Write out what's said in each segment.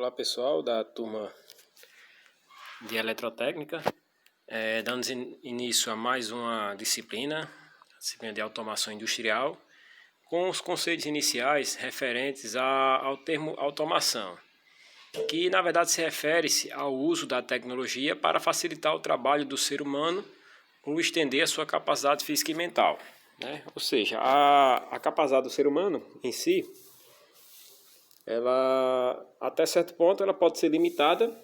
Olá pessoal da turma de Eletrotécnica, dando início a mais uma disciplina de automação industrial, com os conceitos iniciais referentes ao termo automação, que na verdade se refere-se ao uso da tecnologia para facilitar o trabalho do ser humano ou estender a sua capacidade física e mental, né? Ou seja, a capacidade do ser humano em si, ela até certo ponto ela pode ser limitada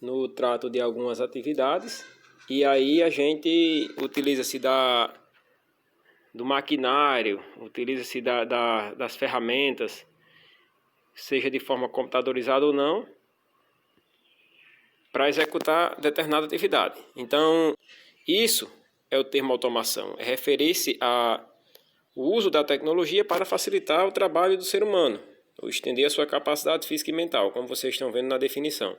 no trato de algumas atividades, e aí a gente utiliza-se do maquinário, utiliza-se das ferramentas, seja de forma computadorizada ou não, para executar determinada atividade. Então, isso é o termo automação, é referir-se ao uso da tecnologia para facilitar o trabalho do ser humano, ou estender a sua capacidade física e mental, como vocês estão vendo na definição.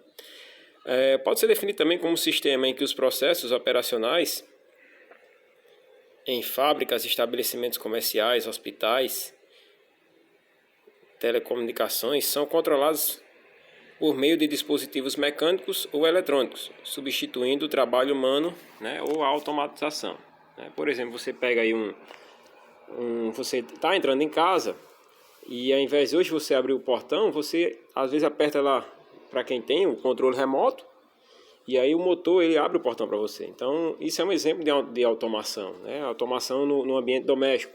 Pode ser definido também como um sistema em que os processos operacionais em fábricas, estabelecimentos comerciais, hospitais, telecomunicações são controlados por meio de dispositivos mecânicos ou eletrônicos, substituindo o trabalho humano, né, ou a automatização. Por exemplo, você pega aí você está entrando em casa e ao invés de hoje você abrir o portão, você às vezes aperta lá, para quem tem o controle remoto, e aí o motor ele abre o portão para você. Então isso é um exemplo de automação, né? Automação no ambiente doméstico.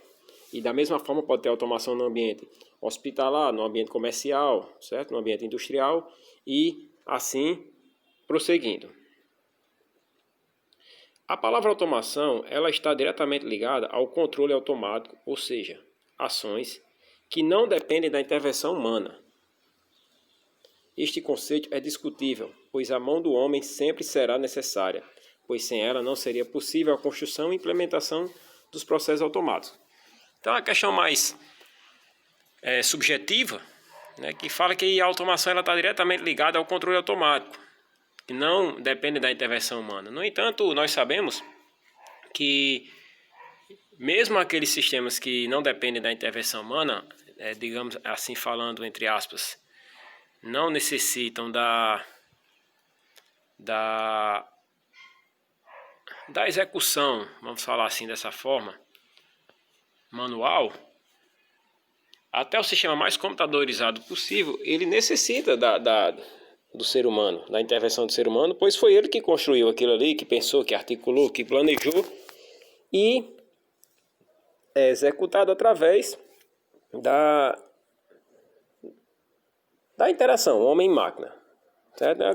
E da mesma forma pode ter automação no ambiente hospitalar, no ambiente comercial, certo? No ambiente industrial e assim prosseguindo. A palavra automação ela está diretamente ligada ao controle automático, ou seja, ações que não dependem da intervenção humana. Este conceito é discutível, pois a mão do homem sempre será necessária, pois sem ela não seria possível a construção e implementação dos processos automáticos. Então, a questão mais subjetiva, né, que fala que a automação está diretamente ligada ao controle automático, que não depende da intervenção humana. No entanto, nós sabemos que mesmo aqueles sistemas que não dependem da intervenção humana, digamos assim falando entre aspas, não necessitam da execução, vamos falar assim dessa forma, manual, até o sistema mais computadorizado possível, ele necessita do ser humano, da intervenção do ser humano, pois foi ele que construiu aquilo ali, que pensou, que articulou, que planejou e é executado através da interação homem-máquina.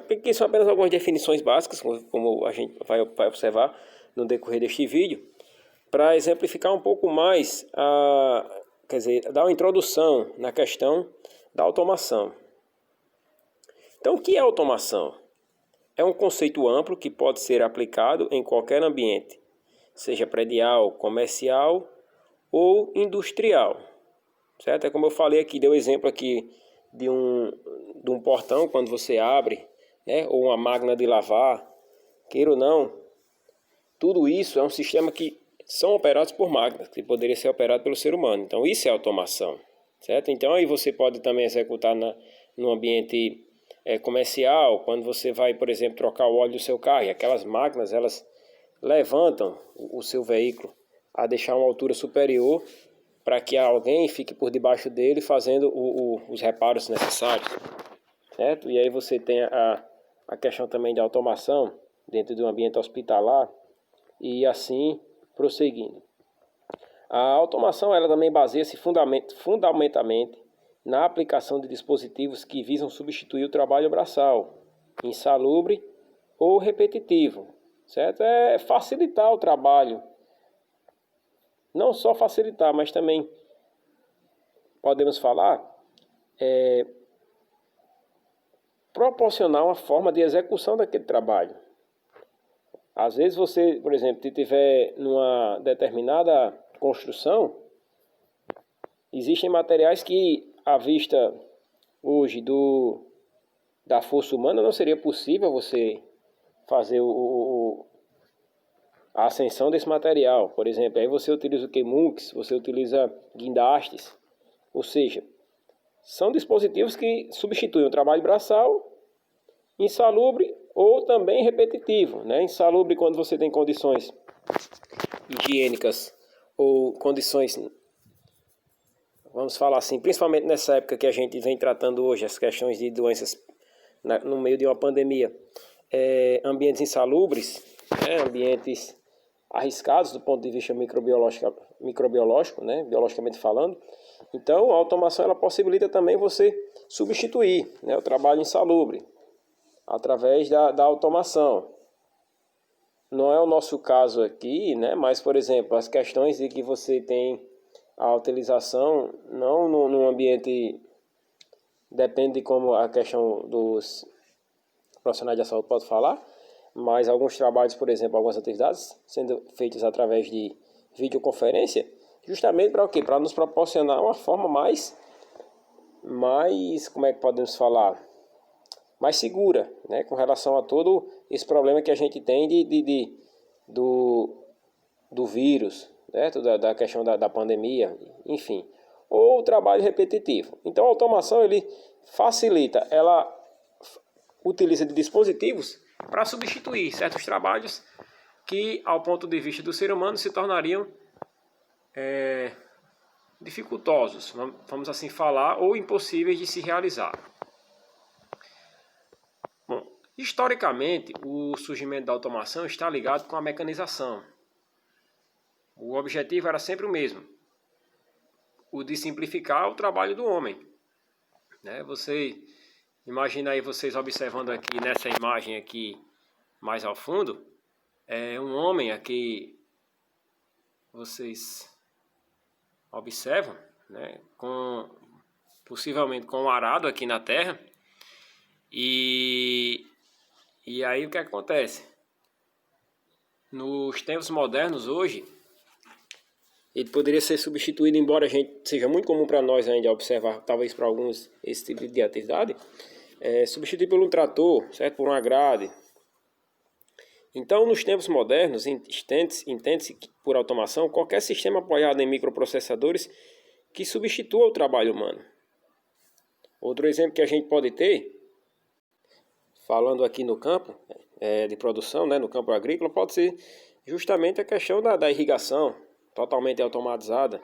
Aqui são apenas algumas definições básicas, como a gente vai observar no decorrer deste vídeo, para exemplificar um pouco mais, dar uma introdução na questão da automação. Então, o que é automação? É um conceito amplo que pode ser aplicado em qualquer ambiente, seja predial, comercial ou industrial. Certo? É como eu falei aqui, dei um exemplo aqui de um portão quando você abre, né? Ou uma máquina de lavar, queira ou não, tudo isso é um sistema que são operados por máquinas, que poderia ser operado pelo ser humano. Então isso é automação, certo? Então aí você pode também executar no ambiente comercial, quando você vai, por exemplo, trocar o óleo do seu carro, e aquelas máquinas elas levantam o seu veículo a deixar uma altura superior para que alguém fique por debaixo dele fazendo os reparos necessários, certo? E aí você tem a questão também de automação dentro de um ambiente hospitalar e assim prosseguindo. A automação ela também baseia-se fundamentalmente na aplicação de dispositivos que visam substituir o trabalho braçal, insalubre ou repetitivo, certo? É facilitar o trabalho. Não só facilitar, mas também podemos falar proporcionar uma forma de execução daquele trabalho. Às vezes você, por exemplo, se tiver numa determinada construção, existem materiais que, à vista hoje da força humana, não seria possível você fazer a ascensão desse material. Por exemplo, aí você utiliza o queimux, você utiliza guindastes, ou seja, são dispositivos que substituem o trabalho braçal, insalubre ou também repetitivo, né? Insalubre quando você tem condições higiênicas ou condições, vamos falar assim, principalmente nessa época que a gente vem tratando hoje, as questões de doenças no meio de uma pandemia, ambientes insalubres, né? Ambientes arriscados do ponto de vista microbiológico, né? Biologicamente falando. Então, a automação ela possibilita também você substituir, né, o trabalho insalubre através da automação. Não é o nosso caso aqui, né? Mas, por exemplo, as questões de que você tem a utilização não num ambiente, depende de como a questão dos profissionais da saúde pode falar, mas alguns trabalhos, por exemplo, algumas atividades sendo feitas através de videoconferência, justamente para o quê? Para nos proporcionar uma forma mais, como é que podemos falar? Mais segura, né? Com relação a todo esse problema que a gente tem do vírus, né? Da questão da pandemia, enfim. Ou o trabalho repetitivo. Então a automação ele facilita, ela utiliza de dispositivos para substituir certos trabalhos que, ao ponto de vista do ser humano, se tornariam dificultosos, vamos assim falar, ou impossíveis de se realizar. Bom, historicamente, o surgimento da automação está ligado com a mecanização. O objetivo era sempre o mesmo, o de simplificar o trabalho do homem. Né? Você imagina aí vocês observando aqui nessa imagem aqui mais ao fundo, um homem aqui, vocês observam, né? Possivelmente com um arado aqui na terra. E aí o que acontece? Nos tempos modernos hoje, ele poderia ser substituído, embora a gente seja muito comum para nós ainda observar, talvez para alguns, esse tipo de atividade, substituído por um trator, certo? Por uma grade. Então, nos tempos modernos, entende-se por automação qualquer sistema apoiado em microprocessadores que substitua o trabalho humano. Outro exemplo que a gente pode ter, falando aqui no campo de produção, né, no campo agrícola, pode ser justamente a questão da irrigação, totalmente automatizada.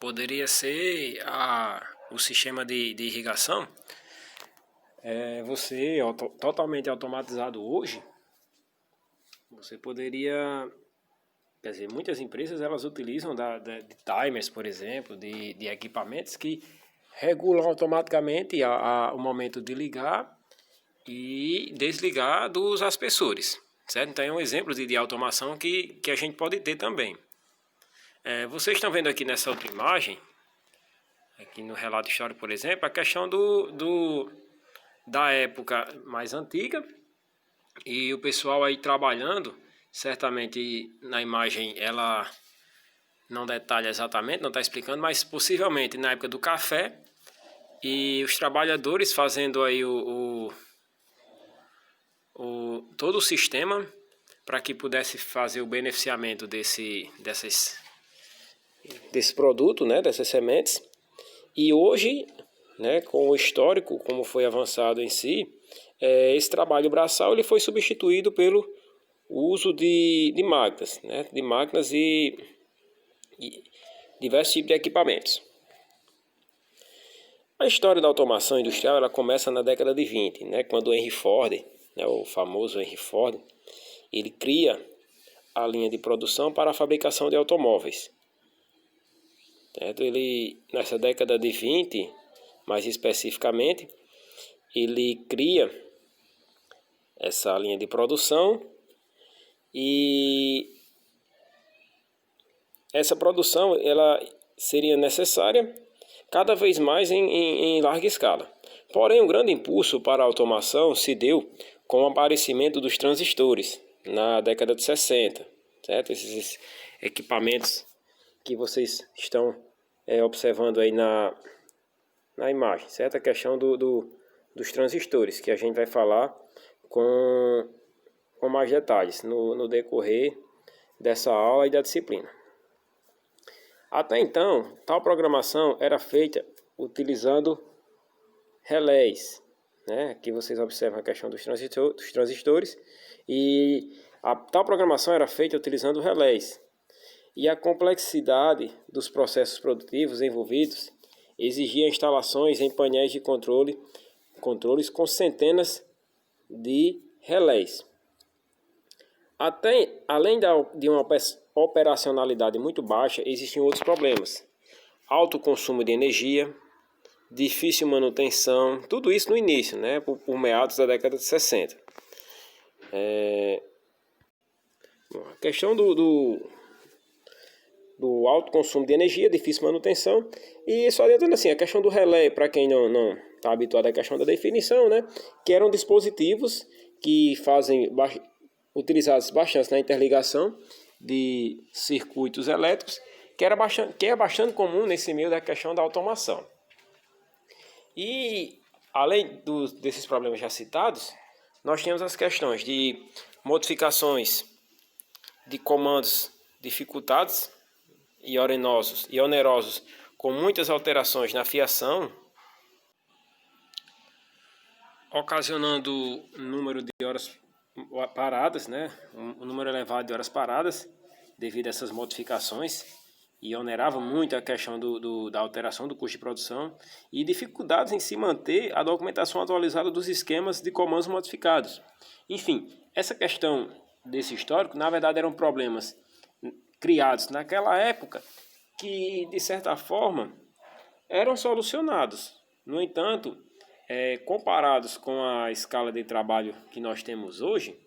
Poderia ser o sistema de irrigação, totalmente automatizado hoje. Você poderia, quer dizer, muitas empresas elas utilizam de timers, por exemplo, de equipamentos que regulam automaticamente o momento de ligar e desligar dos aspersores, certo? Então é um exemplo de automação que a gente pode ter também. Vocês estão vendo aqui nessa outra imagem, aqui no relato histórico, por exemplo, a questão da época mais antiga e o pessoal aí trabalhando, certamente na imagem ela não detalha exatamente, não está explicando, mas possivelmente na época do café e os trabalhadores fazendo aí todo o sistema para que pudesse fazer o beneficiamento desse produto, né, dessas sementes. E hoje, né, com o histórico, como foi avançado em si, esse trabalho braçal ele foi substituído pelo uso de máquinas, né, de máquinas e diversos tipos de equipamentos. A história da automação industrial ela começa na década de 20, né, quando Henry Ford, né, o famoso Henry Ford, ele cria a linha de produção para a fabricação de automóveis. Ele, nessa década de 20, mais especificamente, ele cria essa linha de produção e essa produção ela seria necessária cada vez mais em larga escala. Porém, um grande impulso para a automação se deu com o aparecimento dos transistores na década de 60, certo? Esses equipamentos que vocês estão observando aí na imagem, certo? A questão dos transistores, que a gente vai falar com mais detalhes no decorrer dessa aula e da disciplina. Até então, tal programação era feita utilizando relés, né? Aqui vocês observam a questão dos transistores e a tal programação era feita utilizando relés. E a complexidade dos processos produtivos envolvidos exigia instalações em painéis de controles com centenas de relés. Além de uma operacionalidade muito baixa, existiam outros problemas. Alto consumo de energia, difícil manutenção, tudo isso no início, né, por meados da década de 60. A questão do alto consumo de energia, difícil manutenção, e só adiantando assim, a questão do relé, para quem não está habituado à questão da definição, né, que eram dispositivos que utilizados bastante na interligação de circuitos elétricos, que é bastante comum nesse meio da questão da automação. E, além desses problemas já citados, nós temos as questões de modificações de comandos dificultados e onerosos, com muitas alterações na fiação, ocasionando número de horas paradas, né? Um número elevado de horas paradas devido a essas modificações, e onerava muito a questão da alteração do custo de produção e dificuldades em se manter a documentação atualizada dos esquemas de comandos modificados. Enfim, essa questão desse histórico, na verdade, eram problemas criados naquela época que, de certa forma, eram solucionados. No entanto, comparados com a escala de trabalho que nós temos hoje,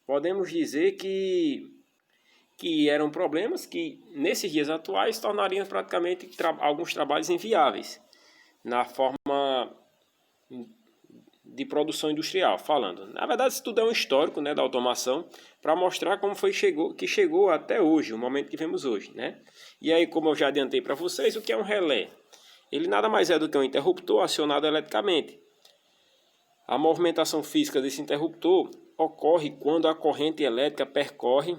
podemos dizer que eram problemas que, nesses dias atuais, tornariam praticamente alguns trabalhos inviáveis, na forma de produção industrial, falando. Na verdade, isso tudo é um histórico, né, da automação, para mostrar como chegou até hoje, o momento que vemos hoje, né? E aí, como eu já adiantei para vocês, o que é um relé? Ele nada mais é do que um interruptor acionado eletricamente. A movimentação física desse interruptor ocorre quando a corrente elétrica percorre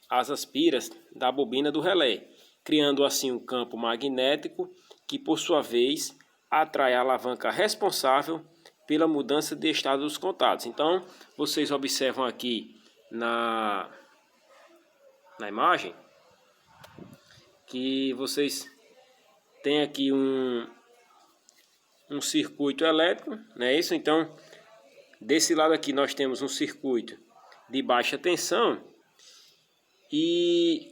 as aspiras da bobina do relé, criando assim um campo magnético que, por sua vez, atrai a alavanca responsável pela mudança de estado dos contatos. Então, vocês observam aqui na imagem que vocês têm aqui um circuito elétrico, não é isso? Então, desse lado aqui nós temos um circuito de baixa tensão e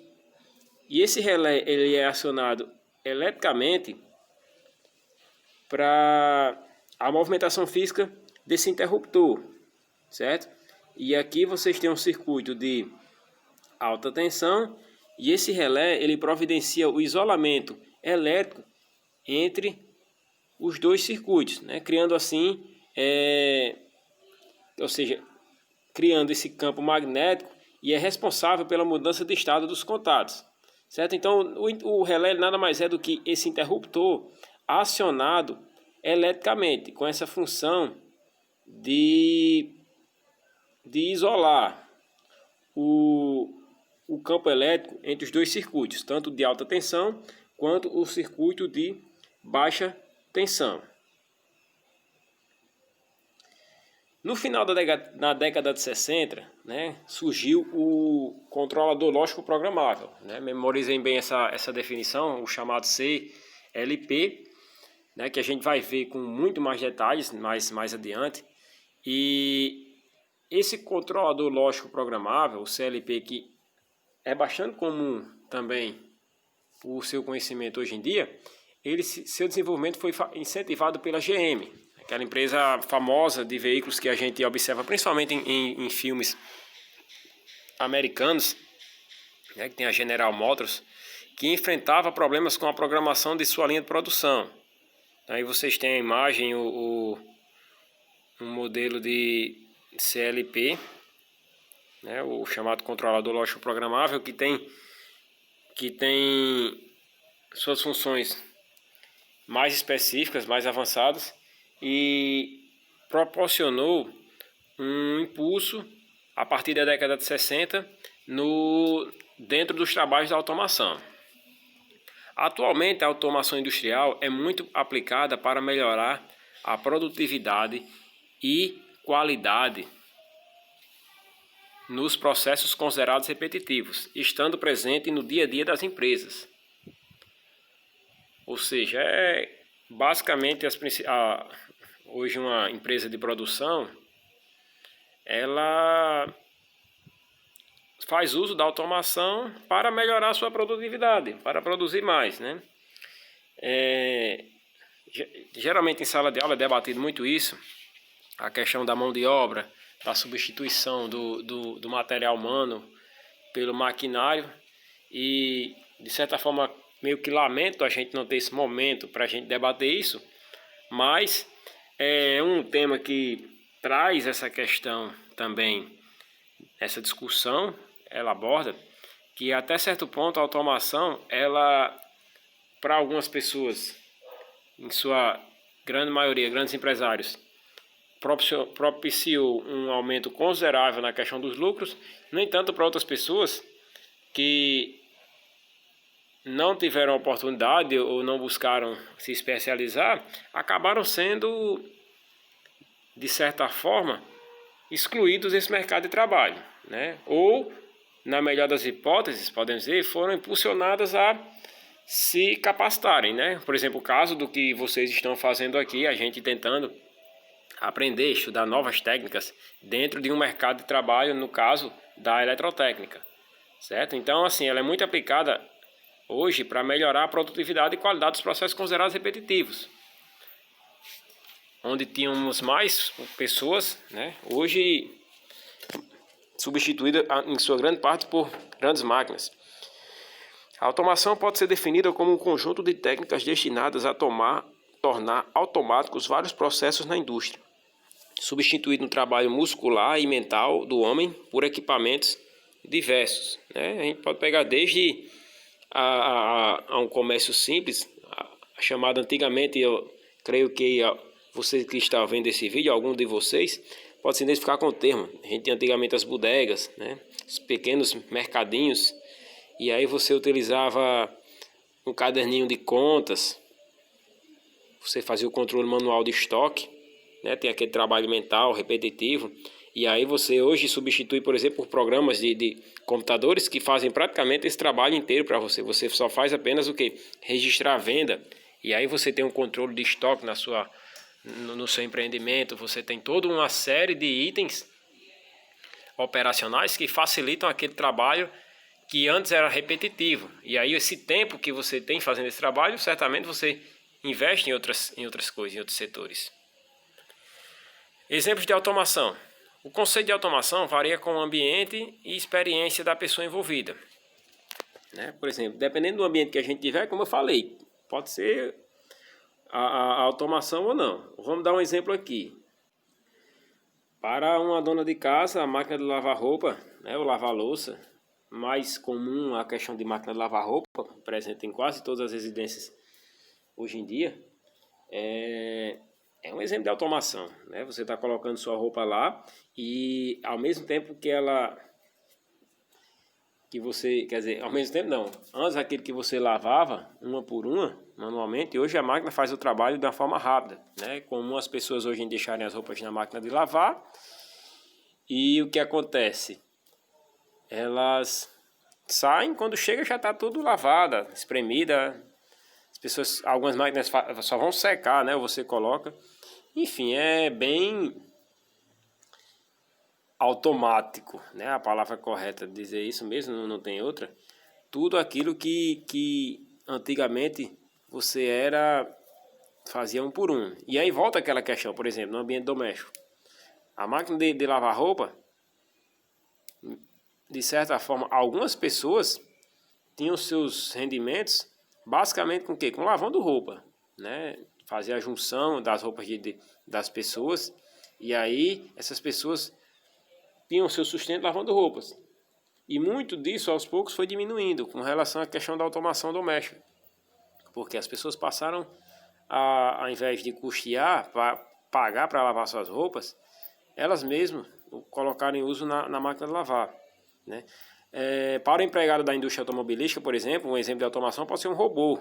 esse relé ele é acionado eletricamente para a movimentação física desse interruptor, certo? E aqui vocês têm um circuito de alta tensão e esse relé ele providencia o isolamento elétrico entre os dois circuitos, né? Criando assim, ou seja, criando esse campo magnético e é responsável pela mudança de estado dos contatos, certo? Então, o relé nada mais é do que esse interruptor acionado eletricamente, com essa função de isolar o campo elétrico entre os dois circuitos, tanto de alta tensão quanto o circuito de baixa tensão. No final da década de 60, né, surgiu o controlador lógico programável. Né? Memorizem bem essa definição, o chamado CLP, né, que a gente vai ver com muito mais detalhes mais adiante. E esse controlador lógico programável, o CLP, que é bastante comum também o seu conhecimento hoje em dia, seu desenvolvimento foi incentivado pela GM, aquela empresa famosa de veículos que a gente observa principalmente em filmes americanos, né, que tem a General Motors, que enfrentava problemas com a programação de sua linha de produção. Aí vocês têm a imagem, um modelo de CLP, né, o chamado controlador lógico programável, que tem suas funções mais específicas, mais avançadas, e proporcionou um impulso a partir da década de 60 dentro dos trabalhos da automação. Atualmente, a automação industrial é muito aplicada para melhorar a produtividade e qualidade nos processos considerados repetitivos, estando presente no dia a dia das empresas. Ou seja, basicamente hoje uma empresa de produção, ela faz uso da automação para melhorar a sua produtividade, para produzir mais, né? Geralmente em sala de aula é debatido muito isso, a questão da mão de obra, da substituição do material humano pelo maquinário, e de certa forma meio que lamento a gente não ter esse momento para a gente debater isso, mas é um tema que traz essa questão também, essa discussão, ela aborda que até certo ponto a automação, ela, para algumas pessoas, em sua grande maioria, grandes empresários, propiciou um aumento considerável na questão dos lucros. No entanto, para outras pessoas que não tiveram oportunidade ou não buscaram se especializar, acabaram sendo, de certa forma, excluídos desse mercado de trabalho, né? Ou, na melhor das hipóteses, podemos dizer, foram impulsionadas a se capacitarem, né? Por exemplo, o caso do que vocês estão fazendo aqui, a gente tentando aprender, estudar novas técnicas dentro de um mercado de trabalho, no caso da eletrotécnica, certo? Então, assim, ela é muito aplicada hoje para melhorar a produtividade e qualidade dos processos considerados repetitivos, onde tínhamos mais pessoas, né? Hoje substituída em sua grande parte por grandes máquinas. A automação pode ser definida como um conjunto de técnicas destinadas a tornar automáticos vários processos na indústria, substituindo o trabalho muscular e mental do homem por equipamentos diversos, né? A gente pode pegar desde a um comércio simples, chamado antigamente, eu creio que você que está vendo esse vídeo, algum de vocês, pode se identificar com o termo. A gente tinha antigamente as bodegas, né? Os pequenos mercadinhos, e aí você utilizava um caderninho de contas, você fazia o controle manual de estoque, né? Tem aquele trabalho mental repetitivo, e aí você hoje substitui, por exemplo, por programas de computadores que fazem praticamente esse trabalho inteiro para você. Você só faz apenas o que? Registrar a venda, e aí você tem um controle de estoque no seu empreendimento, você tem toda uma série de itens operacionais que facilitam aquele trabalho que antes era repetitivo. E aí esse tempo que você tem fazendo esse trabalho, certamente você investe em outras coisas, em outros setores. Exemplos de automação. O conceito de automação varia com o ambiente e experiência da pessoa envolvida, né? Por exemplo, dependendo do ambiente que a gente tiver, como eu falei, pode ser a automação ou não. Vamos dar um exemplo aqui. Para uma dona de casa, a máquina de lavar roupa, né, ou lavar louça, mais comum a questão de máquina de lavar roupa, presente em quase todas as residências hoje em dia, é um exemplo de automação, né? Você está colocando sua roupa lá e ao mesmo tempo ao mesmo tempo não, antes aquele que você lavava uma por uma manualmente, hoje a máquina faz o trabalho de uma forma rápida, né? Comum as pessoas hoje em deixarem as roupas na máquina de lavar, e o que acontece? Elas saem, quando chega já está tudo lavada, espremida. As pessoas, algumas máquinas só vão secar, né? Você coloca. Enfim, é bem automático, né? A palavra correta de dizer isso mesmo, não tem outra. Tudo aquilo que antigamente você fazia um por um. E aí volta aquela questão, por exemplo, no ambiente doméstico. A máquina de lavar roupa, de certa forma, algumas pessoas tinham seus rendimentos basicamente com o quê? Com lavando roupa, né? Fazia a junção das roupas das pessoas, e aí essas pessoas tinham seu sustento lavando roupas. E muito disso, aos poucos, foi diminuindo com relação à questão da automação doméstica. Porque as pessoas passaram, ao invés de custear, pagar para lavar suas roupas, elas mesmas colocaram em uso na máquina de lavar, né? Para o empregado da indústria automobilística, por exemplo, um exemplo de automação pode ser um robô,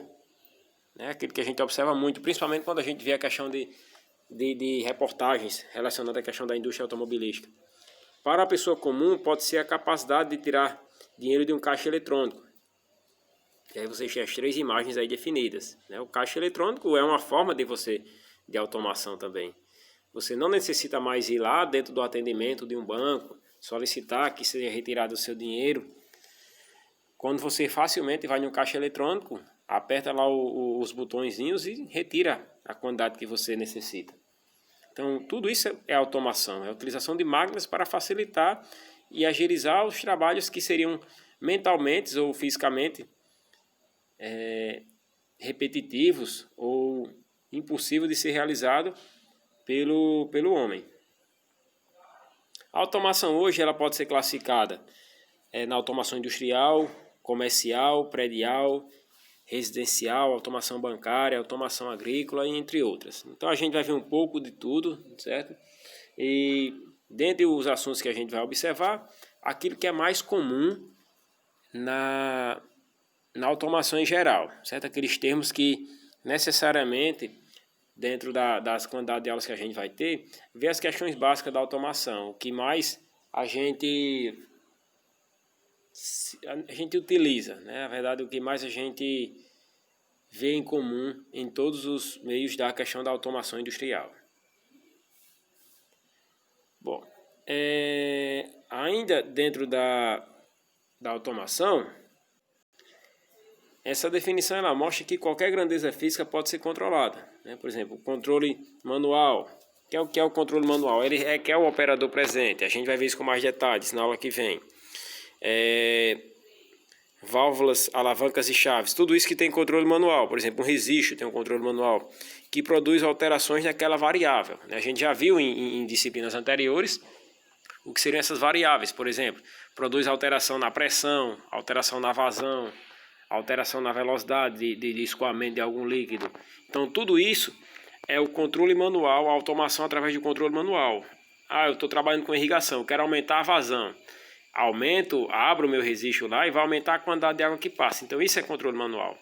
né? Aquele que a gente observa muito, principalmente quando a gente vê a questão de reportagens relacionadas à questão da indústria automobilística. Para a pessoa comum, pode ser a capacidade de tirar dinheiro de um caixa eletrônico. E aí você tem as 3 imagens aí definidas, né? O caixa eletrônico é uma forma de automação também. Você não necessita mais ir lá dentro do atendimento de um banco, solicitar que seja retirado o seu dinheiro. Quando você facilmente vai no caixa eletrônico, aperta lá os botõezinhos e retira a quantidade que você necessita. Então, tudo isso é automação, é a utilização de máquinas para facilitar e agilizar os trabalhos que seriam mentalmente ou fisicamente repetitivos ou impossíveis de ser realizado pelo homem. A automação hoje ela pode ser classificada na automação industrial, comercial, predial, residencial, automação bancária, automação agrícola, entre outras. Então a gente vai ver um pouco de tudo, certo? E dentre os assuntos que a gente vai observar, aquilo que é mais comum na automação em geral, certo? Aqueles termos que necessariamente, dentro das quantidades de aulas que a gente vai ter, ver as questões básicas da automação, o que mais a gente utiliza, né? Na verdade, o que mais a gente vê em comum em todos os meios da questão da automação industrial. Bom, ainda dentro da automação, essa definição ela mostra que qualquer grandeza física pode ser controlada, né? Por exemplo, o controle manual. O que é o controle manual? Ele requer o operador presente. A gente vai ver isso com mais detalhes na aula que vem. Válvulas, alavancas e chaves. Tudo isso que tem controle manual. Por exemplo, um registro tem um controle manual que produz alterações daquela variável, né? A gente já viu em disciplinas anteriores o que seriam essas variáveis. Por exemplo, produz alteração na pressão, alteração na vazão, alteração na velocidade de escoamento de algum líquido. Então, tudo isso é o controle manual, a automação através do controle manual. Eu estou trabalhando com irrigação, quero aumentar a vazão. Abro o meu registro lá e vai aumentar a quantidade de água que passa. Então, isso é controle manual.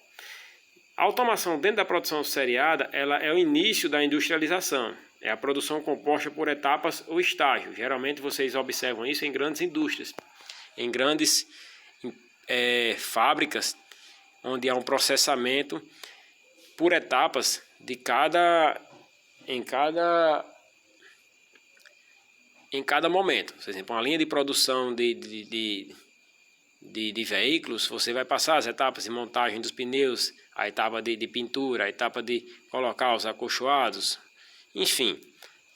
A automação dentro da produção seriada, ela é o início da industrialização. É a produção composta por etapas ou estágios. Geralmente, vocês observam isso em grandes indústrias, em grandes fábricas, onde há um processamento por etapas em cada momento. Por exemplo, uma linha de produção de veículos, você vai passar as etapas de montagem dos pneus, a etapa de pintura, a etapa de colocar os acolchoados, enfim,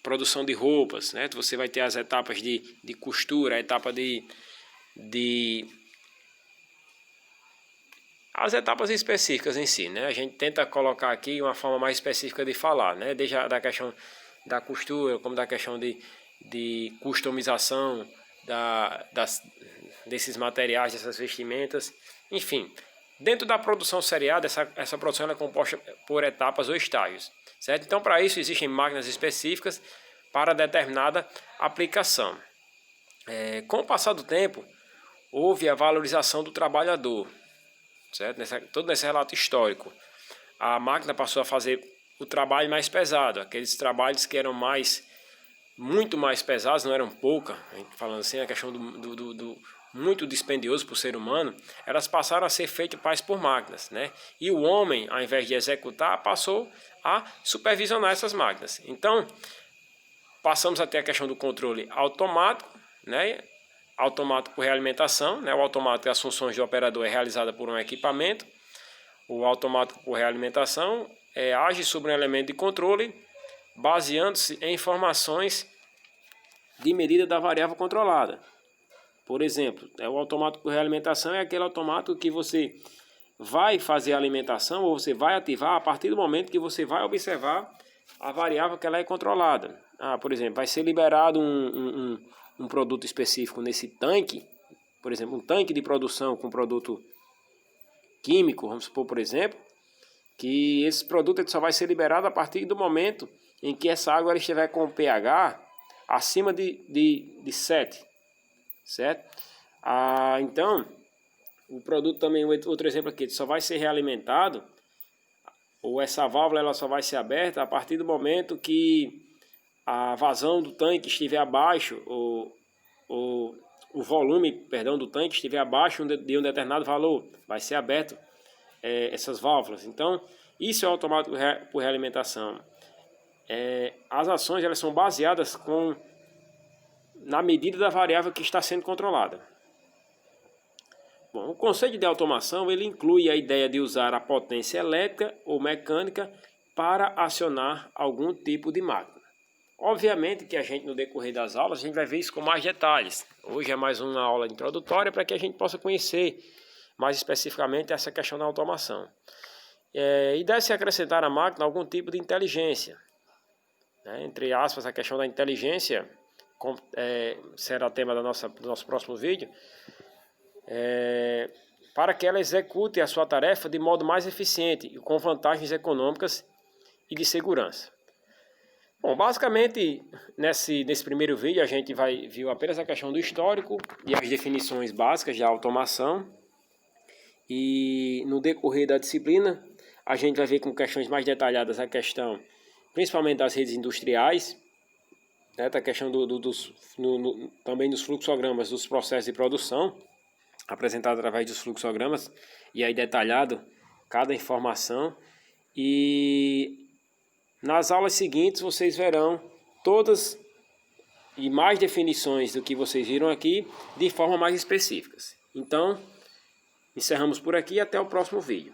produção de roupas, né? Você vai ter as etapas de costura, a etapa as etapas específicas em si, né? A gente tenta colocar aqui uma forma mais específica de falar, né? Desde da questão da costura, como da questão de customização desses materiais, dessas vestimentas, enfim. Dentro da produção seriada, essa produção é composta por etapas ou estágios, certo? Então, para isso, existem máquinas específicas para determinada aplicação. Com o passar do tempo, houve a valorização do trabalhador, certo? Todo nesse relato histórico. A máquina passou a fazer o trabalho mais pesado, aqueles trabalhos que eram muito mais pesados, não eram pouca, falando assim, a questão do muito dispendioso para o ser humano, elas passaram a ser feitas por máquinas, né? E o homem, ao invés de executar, passou a supervisionar essas máquinas. Então, passamos a ter a questão do controle automático, né? Automático por realimentação, né? O automático, as funções do operador é realizada por um equipamento. O automático por realimentação age sobre um elemento de controle, baseando-se em informações de medida da variável controlada. Por exemplo, o automático por realimentação é aquele automático que você vai fazer a alimentação ou você vai ativar a partir do momento que você vai observar a variável que ela é controlada. Por exemplo, vai ser liberado um produto específico nesse tanque, por exemplo, um tanque de produção com produto químico, vamos supor, por exemplo, que esse produto ele só vai ser liberado a partir do momento em que essa água ela estiver com pH acima de 7, certo? Então, o produto também, outro exemplo aqui, só vai ser realimentado, ou essa válvula ela só vai ser aberta a partir do momento que a vazão do tanque estiver abaixo, o volume, perdão, do tanque estiver abaixo de um determinado valor, vai ser aberto essas válvulas. Então, isso é automático por realimentação. As ações elas são baseadas na medida da variável que está sendo controlada. Bom, o conceito de automação ele inclui a ideia de usar a potência elétrica ou mecânica para acionar algum tipo de máquina. Obviamente que a gente, no decorrer das aulas, a gente vai ver isso com mais detalhes. Hoje é mais uma aula introdutória para que a gente possa conhecer mais especificamente essa questão da automação. E deve-se acrescentar à máquina algum tipo de inteligência. Entre aspas, a questão da inteligência será tema do nosso próximo vídeo. Para que ela execute a sua tarefa de modo mais eficiente e com vantagens econômicas e de segurança. Bom, basicamente, nesse primeiro vídeo a gente viu apenas a questão do histórico e as definições básicas da automação. E no decorrer da disciplina, a gente vai ver com questões mais detalhadas a questão, principalmente das redes industriais, a questão também dos fluxogramas dos processos de produção, apresentado através dos fluxogramas, e aí detalhado cada informação. E nas aulas seguintes vocês verão todas e mais definições do que vocês viram aqui de forma mais específicas. Então, encerramos por aqui e até o próximo vídeo.